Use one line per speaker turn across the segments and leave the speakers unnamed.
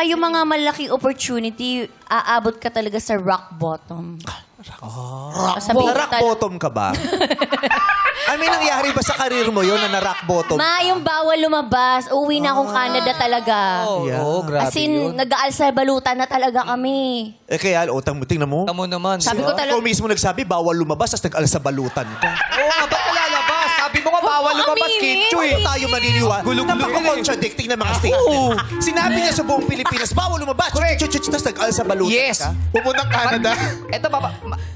Tsaka yung mga malaking opportunity, aabot ka talaga sa rock bottom.
Na-rock bottom ka ba? May nangyari ba sa karir mo yun na na-rock bottom?
Yung bawal lumabas. Uwi na akong Canada talaga.
Oo, grabe
As in,
yun.
nag-aalsa balutan na talaga kami.
Kaya, tingnan mo.
Tamo naman.
Sabi ko talaga,
Ikaw mismo nagsabi, bawal lumabas, tapos nag-alsa balutan ka.
Oo nga, ba't nalalabas? Sabi mo nga, bawal lumabas,
aminin.
Kitcho eh.
Paano tayo maniniwala?
Gulo-gulo
Napaka-contradicting na mga statement. Sinabi niya sa buong Pilipinas, bawal lumabas.
Correct.
Tapos nag-alsa balutan
Yes.
ka. Pupuntang Canada.
Eto,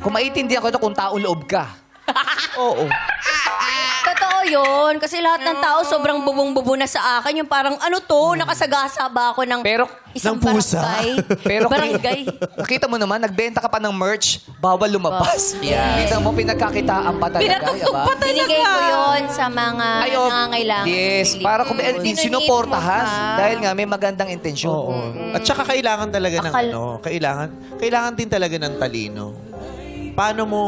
kung maiintindihan ko ito kung taong loob ka.
Oo.
totoo yun. Kasi lahat ng tao sobrang bubong-bubo na sa akin. Yung parang, ano to, nakasagasa ba ako ng
Pero,
isang
ng pusa.
barangay?
pero
barangay.
nakita mo naman, nagbenta ka pa ng merch, bawal lumabas.
Yes.
Kita mo, pinagkakitaan pa talaga.
Pinatugtog
diba?
pa talaga.
Binigay ko yun sa mga
Ayaw.
nangangailangan.
Yes, para kung sinuportahan.
mo pa.
Dahil nga, may magandang intensyon.
Oo. At saka kailangan talaga ng kailangan din talaga ng talino. Paano mo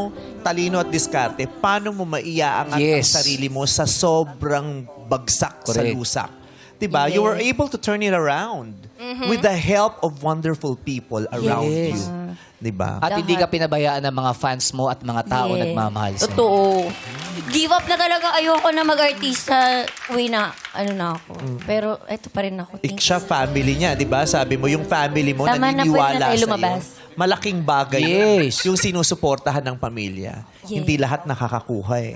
talino at diskarte? Paano mo maiaangat ang
Yes.
sarili mo sa sobrang bagsak sa
Correct.
lusak? Diba? You were able to turn it around with the help of wonderful people around
Yes.
you. Diba?
At hindi ka pinabayaan ng mga fans mo at mga tao
Yes.
nagmamahal sa'yo.
Totoo. Give up na talaga. Ayoko na mag-artista. Uwi na. Ano na ako. Pero eto pa rin ako. Thanks.
Siya family niya, di ba? Sabi mo, yung family mo
Tama na, pwede na
naniniwala
tayo
sa'yo.
lumabas.
Malaking bagay
Yes.
yung sinusuportahan ng pamilya.
Yes.
Hindi lahat nakakakuha eh.